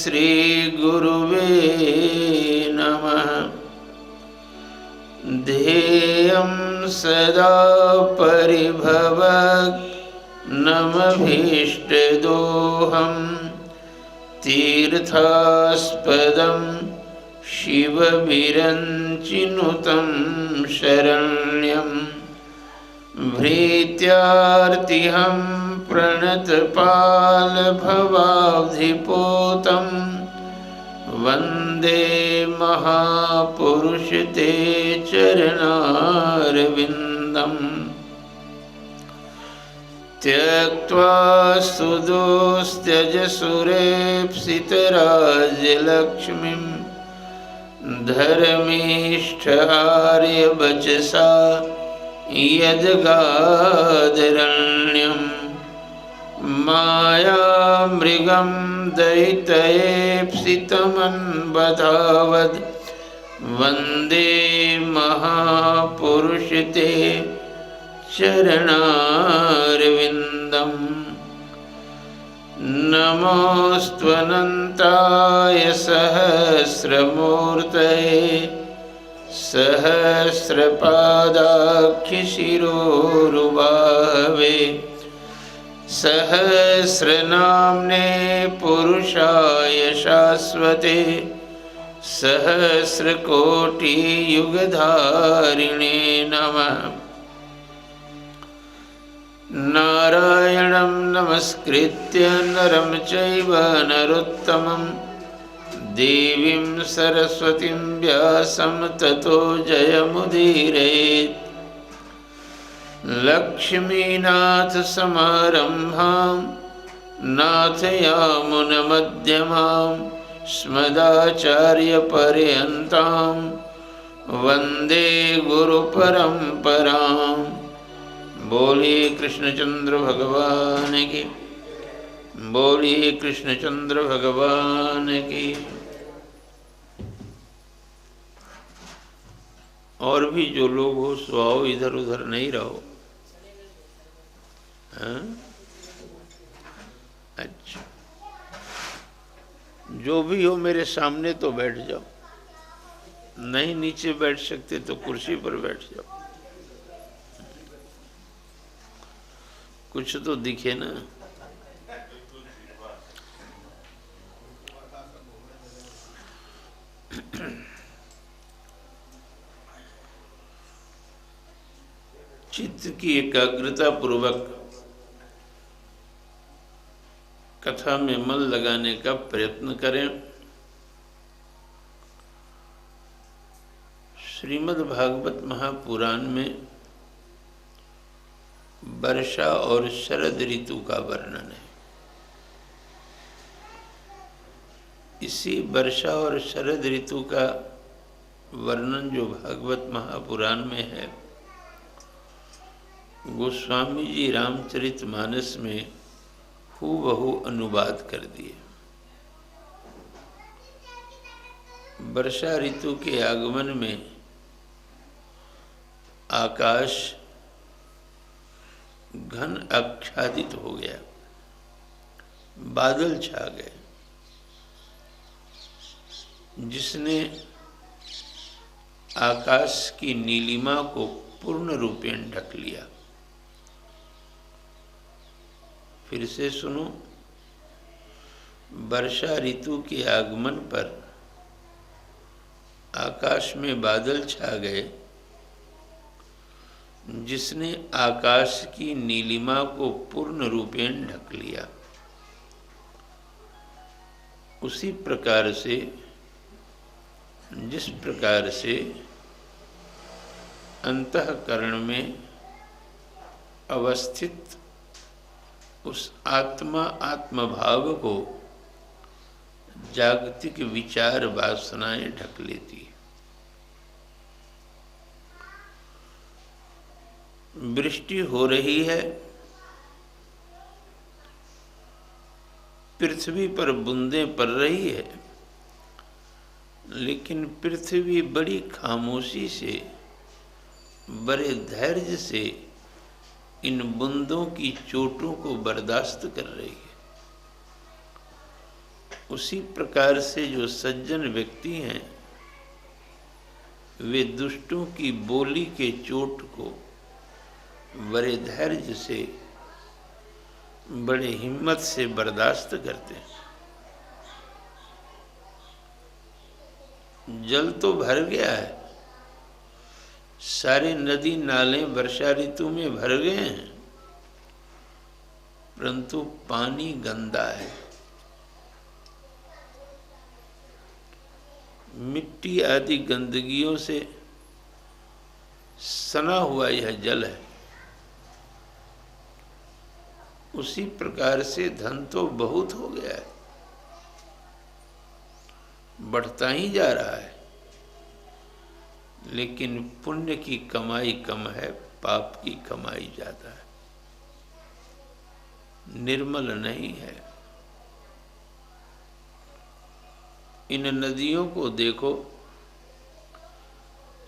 श्रीगुरुवे नमः। ध्येयं सदा परिभवग्नमभीष्टदोहं तीर्थास्पदं शिवविरञ्चिनुतं शरण्यं भृत्यार्तिहं प्रणतपालभवाब्धिपोतं वन्दे महापुरुष ते चरणारविन्दम्। त्यक्त्वा सुदोस्त्यजसुरेप्सितराज्यलक्ष्मीं धर्मीष्ठार्यवचसा यद्गादरण्यं मायामृगं दयितयेप्सितमन्वधावद् वन्दे महापुरुष ते चरणारविन्दम्। नमोऽस्त्वनन्ताय सहस्रमूर्तये सहस्रपादाख्यशिरोरुबाहवे सहस्रनाम्ने पुरुषाय शाश्वते सहस्रकोटियुगधारिणे नमः। नारायणं नमस्कृत्य नरं चैव नरोत्तमं देवीं सरस्वतीं व्यासं ततो जयमुदीरयेत्। लक्ष्मीनाथसमारम्भां नाथयामुनमध्यमां अस्मदाचार्यपर्यन्तां वन्दे गुरुपरम्पराम्। बोलिए कृष्णचंद्र भगवान की, बोलिए कृष्णचंद्र भगवान की। और भी जो लोग हो सो आओ, इधर उधर नहीं रहो। हाँ? अच्छा, जो भी हो मेरे सामने तो बैठ जाओ, नहीं नीचे बैठ सकते तो कुर्सी पर बैठ जाओ, कुछ तो दिखे ना। चित्त की एकाग्रता पूर्वक कथा में मन लगाने का प्रयत्न करें। श्रीमद् भागवत महापुराण में वर्षा और शरद ऋतु का वर्णन है। इसी वर्षा और शरद ऋतु का वर्णन जो भागवत महापुराण में है, गोस्वामी जी रामचरितमानस में हूबहू अनुवाद कर दिए। वर्षा ऋतु के आगमन में आकाश घन आच्छादित हो गया, बादल छा गए, जिसने आकाश की नीलिमा को पूर्ण रूपेण ढक लिया। फिर से सुनो, वर्षा ऋतु के आगमन पर आकाश में बादल छा गए, जिसने आकाश की नीलिमा को पूर्ण रूपेण ढक लिया। उसी प्रकार से, जिस प्रकार से अंतःकरण में अवस्थित उस आत्मा आत्मभाव को जागतिक विचार वासनाएं ढक लेती है। वृष्टि हो रही है, पृथ्वी पर बूंदें पड़ रही है, लेकिन पृथ्वी बड़ी खामोशी से, बड़े धैर्य से इन बूंदों की चोटों को बर्दाश्त कर रही है। उसी प्रकार से जो सज्जन व्यक्ति हैं वे दुष्टों की बोली के चोट को बड़े धैर्य से, बड़े हिम्मत से बर्दाश्त करते हैं। जल तो भर गया है, सारे नदी नाले वर्षा ऋतु में भर गए हैं, परंतु पानी गंदा है। मिट्टी आदि गंदगियों से सना हुआ यह जल है। उसी प्रकार से धन तो बहुत हो गया है, बढ़ता ही जा रहा है, लेकिन पुण्य की कमाई कम है, पाप की कमाई ज्यादा है, निर्मल नहीं है। इन नदियों को देखो,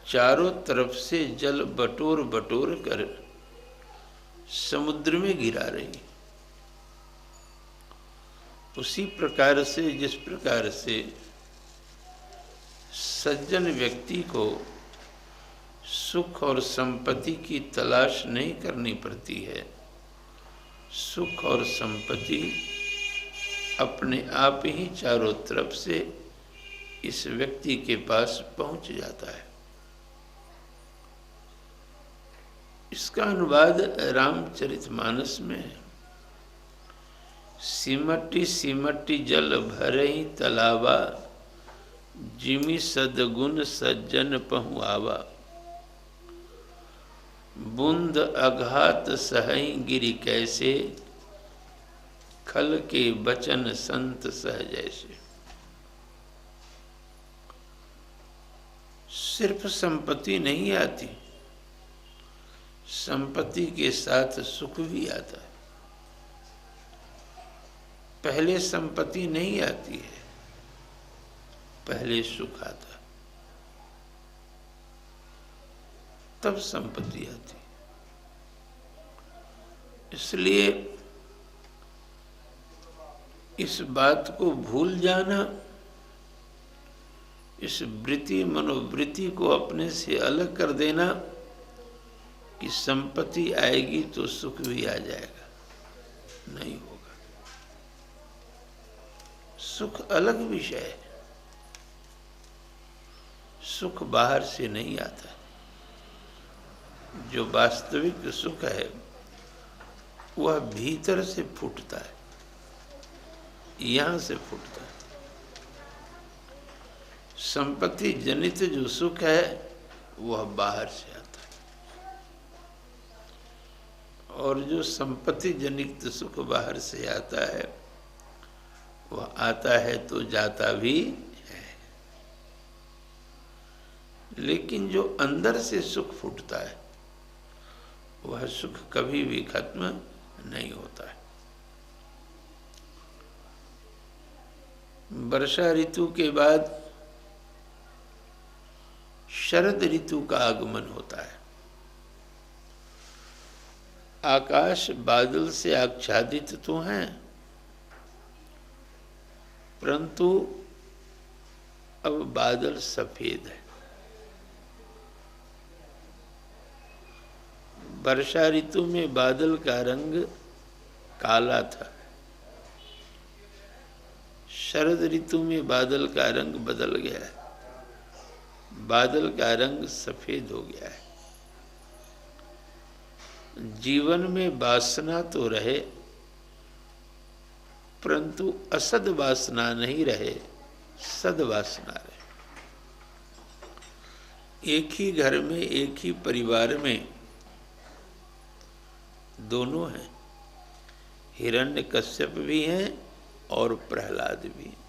चारों तरफ से जल बटोर बटोर कर समुद्र में गिरा रही। उसी प्रकार से जिस प्रकार से सज्जन व्यक्ति को सुख और संपत्ति की तलाश नहीं करनी पड़ती है, सुख और संपत्ति अपने आप ही चारों तरफ से इस व्यक्ति के पास पहुंच जाता है। इसका अनुवाद रामचरितमानस में है। सिमटी सिमटी जल भरई तलावा, जिमि सदगुण सज्जन पहुआवा। बूंद अघात सहई गिरि कैसे, खल के बचन संत सह जैसे। सिर्फ संपत्ति नहीं आती, संपत्ति के साथ सुख भी आता है। पहले संपत्ति नहीं आती है, पहले सुख आता है, तब संपत्ति आती है। इसलिए इस बात को भूल जाना, इस वृत्ति मनोवृत्ति को अपने से अलग कर देना कि संपत्ति आएगी तो सुख भी आ जाएगा, नहीं होगा। सुख अलग विषय है, सुख बाहर से नहीं आता। जो वास्तविक सुख है वह भीतर से फूटता है, यहां से फूटता है। संपत्ति जनित जो सुख है वह बाहर से आता है, और जो संपत्ति जनित सुख बाहर से आता है वह आता है तो जाता भी है। लेकिन जो अंदर से सुख फूटता है वह सुख कभी भी खत्म नहीं होता है। वर्षा ऋतु के बाद शरद ऋतु का आगमन होता है। आकाश बादल से आच्छादित तो हैं, परंतु अब बादल सफेद है। वर्षा ऋतु में बादल का रंग काला था, शरद ऋतु में बादल का रंग बदल गया है, बादल का रंग सफेद हो गया है। जीवन में वासना तो रहे, परंतु असद वासना नहीं रहे, सद वासना रहे। एक ही घर में, एक ही परिवार में दोनों हैं, हिरण्यकश्यप भी हैं और प्रहलाद भी हैं।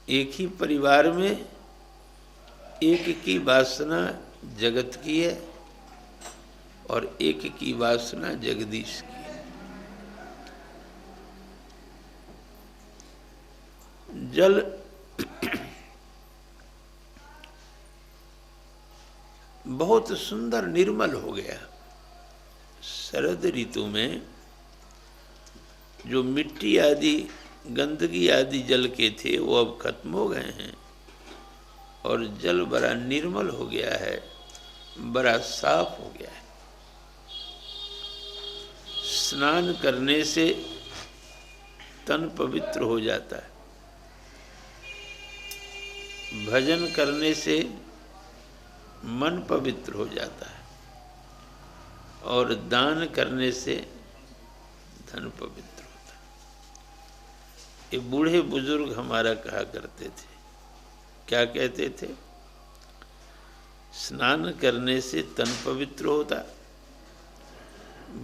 एक ही परिवार में एक की वासना जगत की है और एक की वासना जगदीश की है। जल बहुत सुंदर निर्मल हो गया। शरद ऋतु में जो मिट्टी आदि गंदगी आदि जल के थे वो अब खत्म हो गए हैं और जल बड़ा निर्मल हो गया है, बड़ा साफ हो गया है। स्नान करने से तन पवित्र हो जाता है, भजन करने से मन पवित्र हो जाता है और दान करने से धन पवित्र होता है। ये बूढ़े बुजुर्ग हमारा कहा करते थे, क्या कहते थे? स्नान करने से तन पवित्र होता,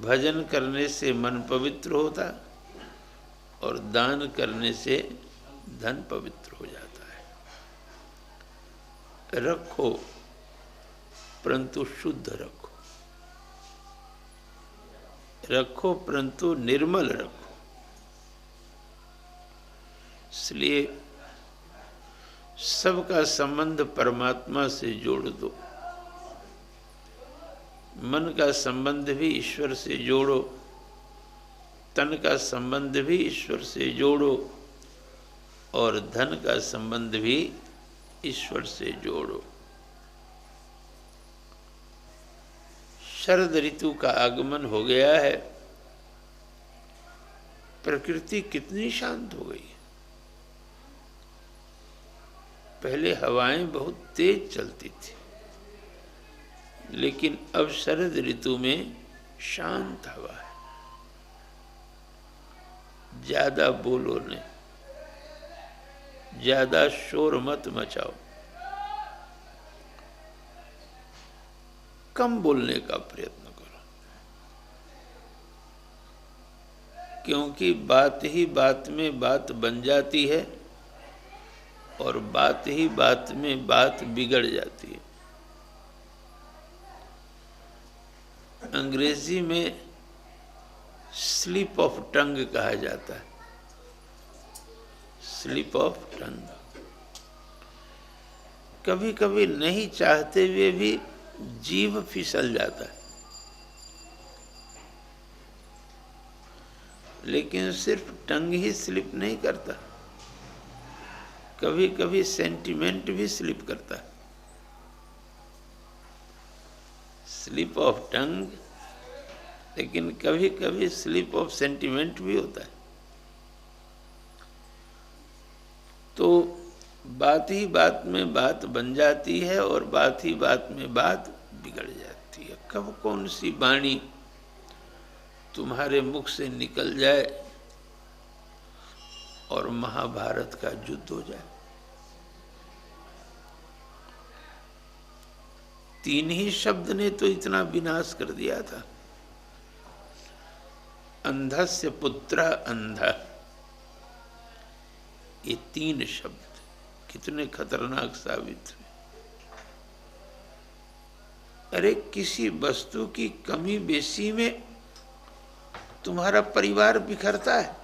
भजन करने से मन पवित्र होता और दान करने से धन पवित्र हो जाता है। रखो परंतु शुद्ध रखो, रखो परंतु निर्मल रखो। इसलिए सबका संबंध परमात्मा से जोड़ दो, मन का संबंध भी ईश्वर से जोड़ो, तन का संबंध भी ईश्वर से जोड़ो और धन का संबंध भी ईश्वर से जोड़ो। शरद ऋतु का आगमन हो गया है, प्रकृति कितनी शांत हो गई है। पहले हवाएं बहुत तेज चलती थी, लेकिन अब शरद ऋतु में शांत हवा है। ज्यादा बोलो नहीं, ज्यादा शोर मत मचाओ, कम बोलने का प्रयत्न करो, क्योंकि बात ही बात में बात बन जाती है और बात ही बात में बात बिगड़ जाती है। अंग्रेजी में स्लिप ऑफ टंग कहा जाता है, स्लिप ऑफ टंग। कभी कभी नहीं चाहते हुए भी जीभ फिसल जाता है, लेकिन सिर्फ टंग ही स्लिप नहीं करता, कभी कभी सेंटिमेंट भी स्लिप करता है। स्लिप ऑफ टंग, लेकिन कभी कभी स्लिप ऑफ सेंटिमेंट भी होता है। तो बात ही बात में बात बन जाती है और बात ही बात में बात बिगड़ जाती है। कब कौन सी वाणी तुम्हारे मुख से निकल जाए और महाभारत का युद्ध हो जाए। 3 ही शब्द ने तो इतना विनाश कर दिया था। अंधस्य पुत्र अंधा, ये 3 शब्द कितने खतरनाक साबित हुए। अरे किसी वस्तु की कमी बेसी में तुम्हारा परिवार बिखरता है?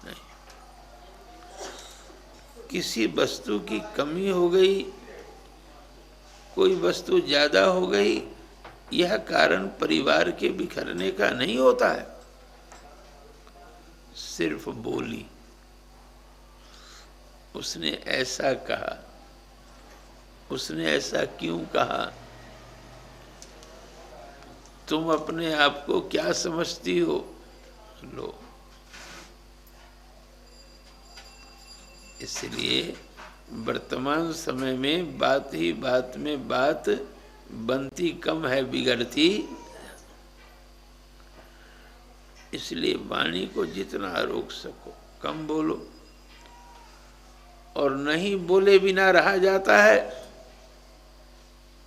नहीं। किसी वस्तु की कमी हो गई, कोई वस्तु ज्यादा हो गई, यह कारण परिवार के बिखरने का नहीं होता है। सिर्फ बोली, उसने ऐसा कहा, उसने ऐसा क्यों कहा, तुम अपने आप को क्या समझती हो? लो, इसलिए वर्तमान समय में बात ही बात में बात बनती कम है, बिगड़ती। इसलिए वाणी को जितना रोक सको कम बोलो, और नहीं बोले बिना रहा जाता है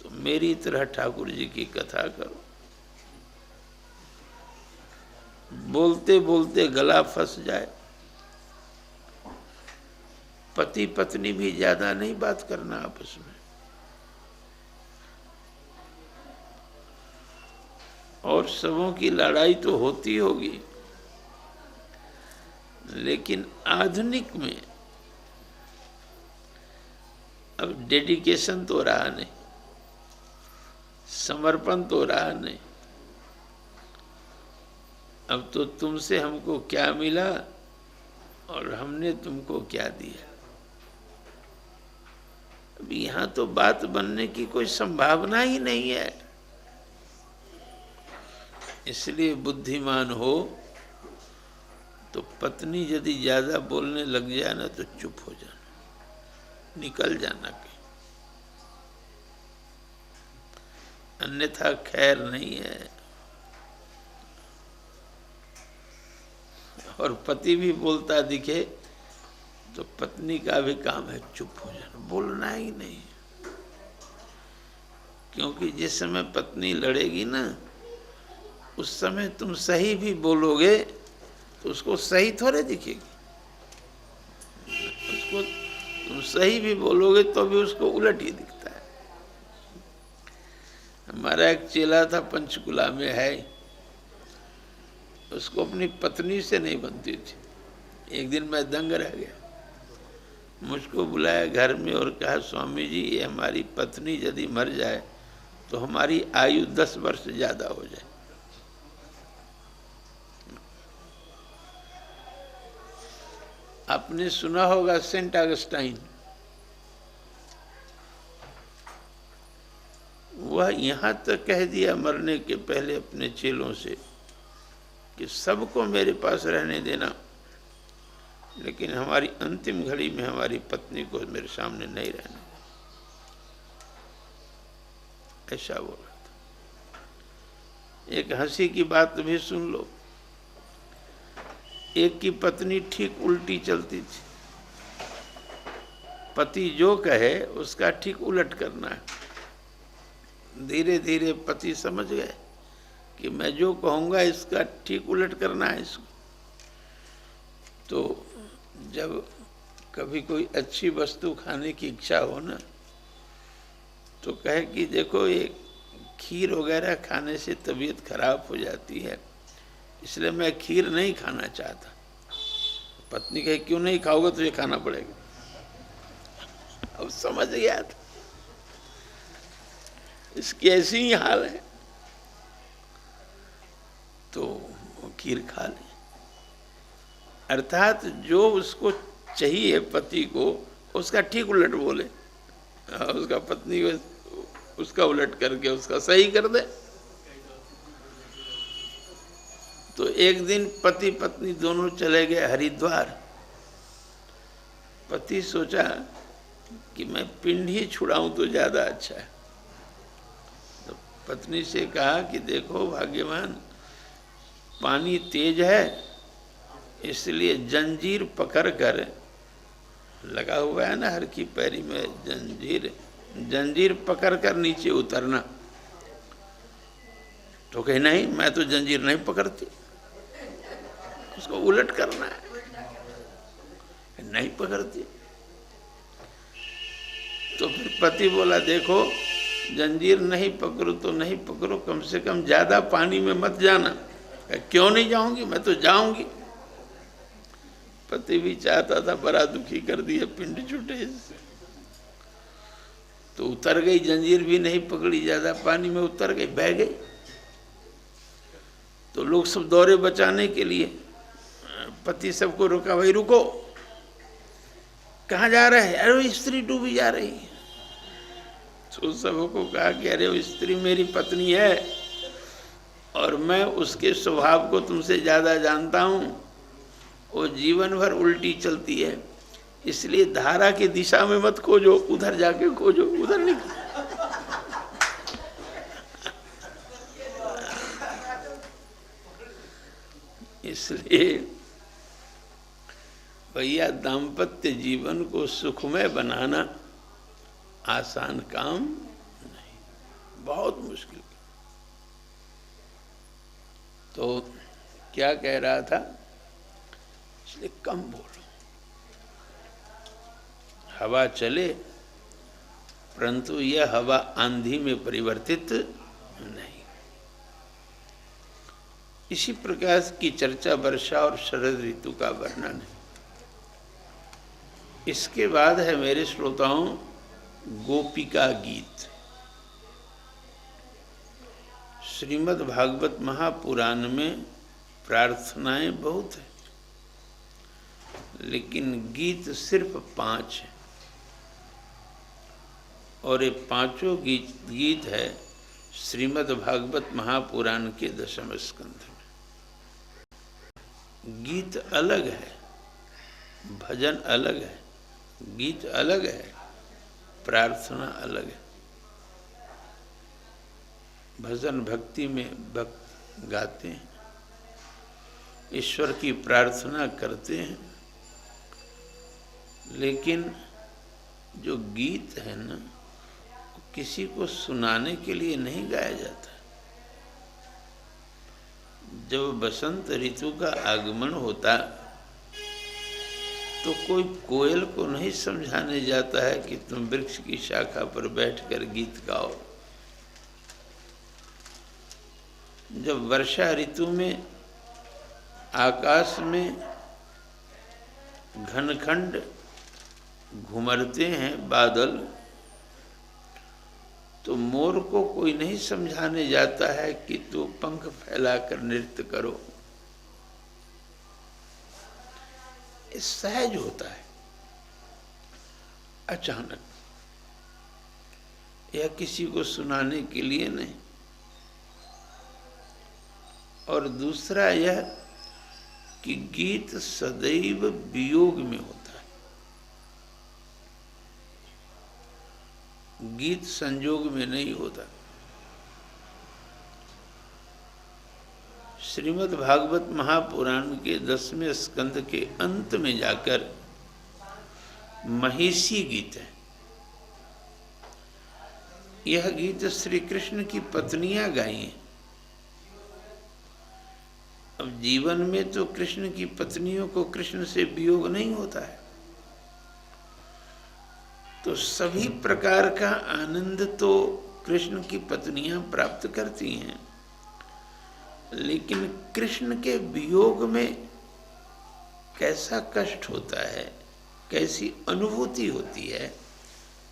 तो मेरी तरह ठाकुर जी की कथा करो। बोलते बोलते गला फंस जाए। पति पत्नी भी ज्यादा नहीं बात करना आपस में, और सबों की लड़ाई तो होती होगी, लेकिन आधुनिक में अब डेडिकेशन तो रहा नहीं, समर्पण तो रहा नहीं। अब तो तुमसे हमको क्या मिला और हमने तुमको क्या दिया। अब यहाँ तो बात बनने की कोई संभावना ही नहीं है। इसलिए बुद्धिमान हो तो पत्नी यदि ज्यादा बोलने लग जाए ना तो चुप हो जाना, निकल जाना कहीं, अन्यथा खैर नहीं है। और पति भी बोलता दिखे तो पत्नी का भी काम है चुप हो जाना, बोलना ही नहीं। क्योंकि जिस समय पत्नी लड़ेगी ना उस समय तुम सही भी बोलोगे तो उसको सही थोड़े दिखेगी। उसको तुम सही भी बोलोगे तो भी उसको उलट ही दिखता है। हमारा एक चेला था पंचकुला में है, उसको अपनी पत्नी से नहीं बनती थी। एक दिन मैं दंग रह गया, मुझको बुलाया घर में और कहा स्वामी जी ये हमारी पत्नी यदि मर जाए तो हमारी आयु 10 वर्ष ज़्यादा हो जाए। आपने सुना होगा सेंट ऑगस्टाइन, वह यहाँ तक कह दिया मरने के पहले अपने चेलों से कि सबको मेरे पास रहने देना, लेकिन हमारी अंतिम घड़ी में हमारी पत्नी को मेरे सामने नहीं रहना। ऐसा बोला था। एक हंसी की बात भी सुन लो। एक की पत्नी ठीक उल्टी चलती थी, पति जो कहे उसका ठीक उलट करना है। धीरे धीरे पति समझ गए कि मैं जो कहूँगा इसका ठीक उलट करना है इसको। तो जब कभी कोई अच्छी वस्तु खाने की इच्छा हो ना तो कहे कि देखो ये खीर वगैरह खाने से तबीयत खराब हो जाती है, इसलिए मैं खीर नहीं खाना चाहता। पत्नी कहे क्यों नहीं खाओगे, तो ये खाना पड़ेगा। अब समझ गया था इसकी ऐसी ही हाल है, तो वो खीर खा ले। अर्थात जो उसको चाहिए पति को उसका ठीक उलट बोले, उसका पत्नी को उसका उलट करके उसका सही कर दे। तो एक दिन पति पत्नी दोनों चले गए हरिद्वार। पति सोचा कि मैं पिंड ही छुड़ाऊं तो ज्यादा अच्छा है। तो पत्नी से कहा कि देखो भाग्यवान, पानी तेज है इसलिए जंजीर पकड़ कर, लगा हुआ है ना हर की पैरी में जंजीर, जंजीर पकड़ कर नीचे उतरना। तो कहे नहीं मैं तो जंजीर नहीं पकड़ती, उसको उलट करना है, नहीं पकड़ती। तो फिर पति बोला देखो जंजीर नहीं पकड़ो तो नहीं पकड़ो, कम से कम ज्यादा पानी में मत जाना। क्यों नहीं जाऊंगी, मैं तो जाऊंगी। पति भी चाहता था, बड़ा दुखी कर दिया पिंड छूटे से। तो उतर गई, जंजीर भी नहीं पकड़ी, ज्यादा पानी में उतर गई, बह गई। तो लोग सब दौड़े बचाने के लिए, पति सबको रोका, भाई रुको, कहाँ जा रहे हैं? अरे स्त्री डूबी जा रही है। तो सबको कहा कि अरे वो स्त्री मेरी पत्नी है और मैं उसके स्वभाव को तुमसे ज्यादा जानता हूँ। वो जीवन भर उल्टी चलती है, इसलिए धारा की दिशा में मत खोजो, उधर जाके खोजो, उधर नहीं। इसलिए भैया दाम्पत्य जीवन को सुखमय बनाना आसान काम नहीं, बहुत मुश्किल। तो क्या कह रहा था, इसलिए कम बोलो। हवा चले परंतु यह हवा आंधी में परिवर्तित नहीं। इसी प्रकार की चर्चा वर्षा और शरद ऋतु का वर्णन है। इसके बाद है मेरे श्रोताओं गोपिका गीत। श्रीमद् भागवत महापुराण में प्रार्थनाएं बहुत हैं, लेकिन गीत सिर्फ 5 हैं। और ये पांचों गीत है श्रीमद् भागवत महापुराण के 10वें स्कंध में। गीत अलग है, भजन अलग है, गीत अलग है, प्रार्थना अलग है। भजन भक्ति में भक्त गाते हैं, ईश्वर की प्रार्थना करते हैं, लेकिन जो गीत है ना, किसी को सुनाने के लिए नहीं गाया जाता। जब बसंत ऋतु का आगमन होता तो कोई कोयल को नहीं समझाने जाता है कि तुम वृक्ष की शाखा पर बैठकर गीत गाओ। जब वर्षा ऋतु में आकाश में घनखंड घुमरते हैं बादल, तो मोर को कोई नहीं समझाने जाता है कि तू पंख फैलाकर नृत्य करो। ये सहज होता है, अचानक, या किसी को सुनाने के लिए नहीं। और दूसरा यह कि गीत सदैव वियोग में होता है, गीत संयोग में नहीं होता। श्रीमद् भागवत महापुराण के 10वें स्कंद के अंत में जाकर महिषी गीत है। यह गीत श्री कृष्ण की पत्नियां गाई हैं। अब जीवन में तो कृष्ण की पत्नियों को कृष्ण से वियोग नहीं होता है, तो सभी प्रकार का आनंद तो कृष्ण की पत्नियां प्राप्त करती हैं, लेकिन कृष्ण के वियोग में कैसा कष्ट होता है, कैसी अनुभूति होती है,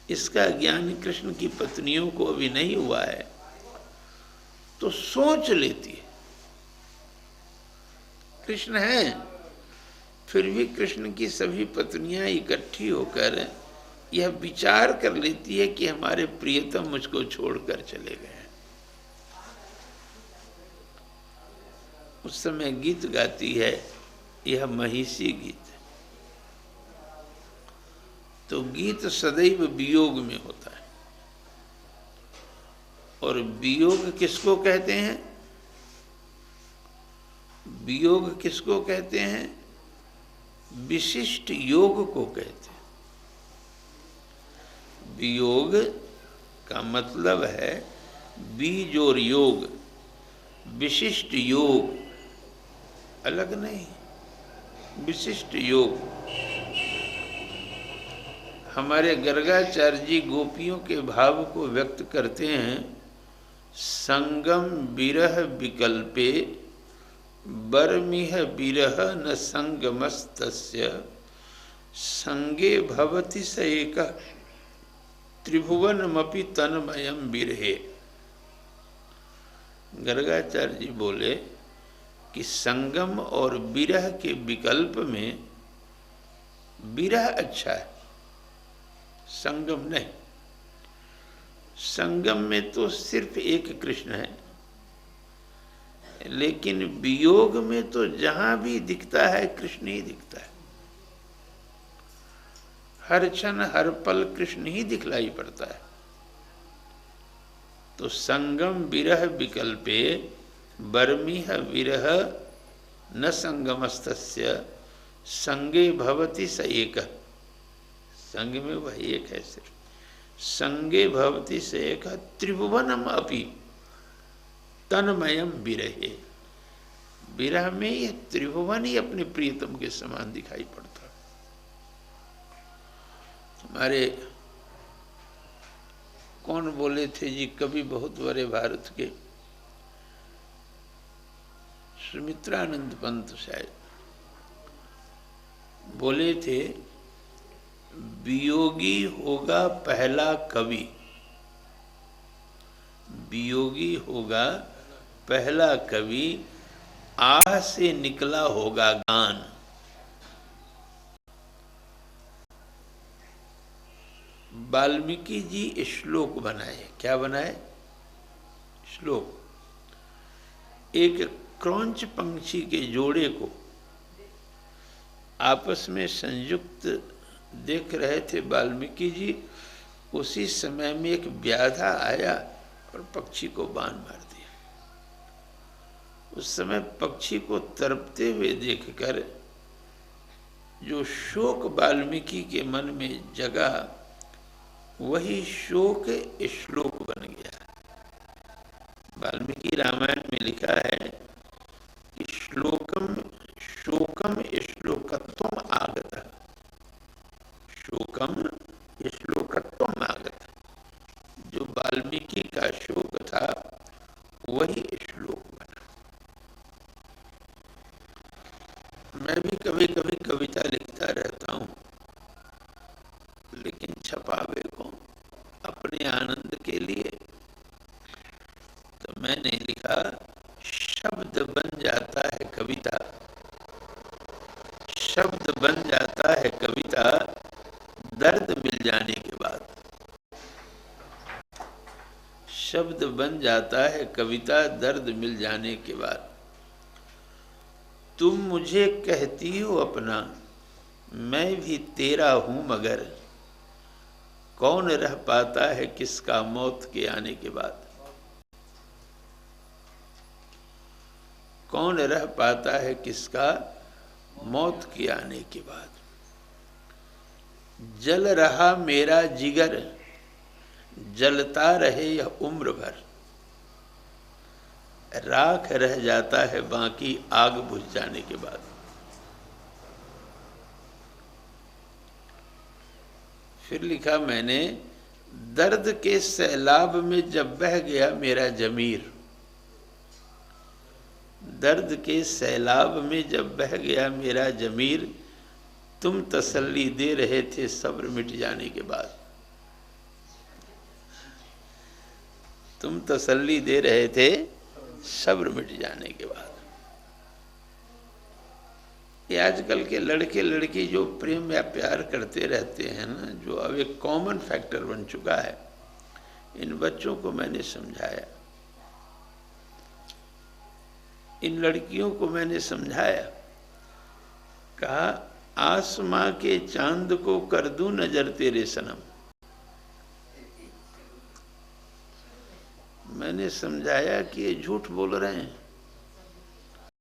इसका ज्ञान कृष्ण की पत्नियों को अभी नहीं हुआ है। तो सोच लेती है, कृष्ण है, फिर भी कृष्ण की सभी पत्नियां इकट्ठी होकर यह विचार कर लेती है कि हमारे प्रियतम मुझको छोड़कर चले गए। उस समय गीत गाती है, यह महिषी गीत है। तो गीत सदैव वियोग में होता है। और वियोग किसको कहते हैं? वियोग किसको कहते हैं? विशिष्ट योग को कहते हैं। वियोग का मतलब है बीज और योग, विशिष्ट योग, अलग नहीं, विशिष्ट योग। हमारे गर्गाचार्य जी गोपियों के भाव को व्यक्त करते हैं। संगम विरह विकल्पे बरमिह विरह न संगमस्तस्य संगे भवति स एकः त्रिभुवनमपि तन्मयम् विरहे। गर्गाचार्य जी बोले कि संगम और विरह के विकल्प में विरह अच्छा है, संगम नहीं। संगम में तो सिर्फ एक कृष्ण है, लेकिन वियोग में तो जहां भी दिखता है कृष्ण ही दिखता है। हर क्षण हर पल कृष्ण ही दिखलाई पड़ता है। तो संगम विरह विकल्पे बर्मिह विरह न संगमस्तस्य संगे भवति स एकः। संग में वह एक है सिर्फ। संगे भवति स एकः त्रिभुवनम अपि तन्मयम विरहे। विरह में यह त्रिभुवन ही अपने प्रियतम के समान दिखाई पड़ता है। हमारे कौन बोले थे जी, कवि बहुत बड़े भारत के, सुमित्रानंद पंत शायद बोले थे, वियोगी होगा पहला कवि, वियोगी होगा पहला कवि, आह से निकला होगा गान। वाल्मीकि जी श्लोक बनाए। क्या बनाए? श्लोक। एक क्रौंच पंछी के जोड़े को आपस में संयुक्त देख रहे थे वाल्मीकि जी। उसी समय में एक व्याधा आया और पक्षी को बाण मार दिया। उस समय पक्षी को तड़पते हुए देखकर जो शोक वाल्मीकि के मन में जगा, वही शोक श्लोक बन गया। वाल्मीकि रामायण में लिखा है कि श्लोकम शोकम श्लोकत्वम आगतः। शोकम श्लोकत्वम आगतः। जो वाल्मीकि का शोक था वही श्लोक बना। मैं भी कभी कभी कविता लिखता रहता हूँ, लेकिन छपावे को अपने आनंद के लिए। तो मैंने लिखा, शब्द बन जाता है कविता, शब्द बन जाता है कविता दर्द मिल जाने के बाद। शब्द बन जाता है कविता दर्द मिल जाने के बाद। तुम मुझे कहती हो अपना, मैं भी तेरा हूं, मगर कौन रह पाता है किसका मौत के आने के बाद। कौन रह पाता है किसका मौत के आने के बाद। जल रहा मेरा जिगर, जलता रहे यह उम्र भर। राख रह जाता है बाकी आग बुझ जाने के बाद। फिर लिखा मैंने, दर्द के सैलाब में जब बह गया मेरा जमीर। दर्द के सैलाब में जब बह गया मेरा जमीर, तुम तसल्ली दे रहे थे सब्र मिट जाने के बाद। तुम तसल्ली दे रहे थे सब्र मिट जाने के बाद। ये आजकल के लड़के लड़की जो प्रेम या प्यार करते रहते हैं ना, जो अब एक कॉमन फैक्टर बन चुका है, इन बच्चों को मैंने समझाया, इन लड़कियों को मैंने समझाया। कहा, आसमां के चांद को कर दूं नजर तेरे सनम। मैंने समझाया कि ये झूठ बोल रहे हैं।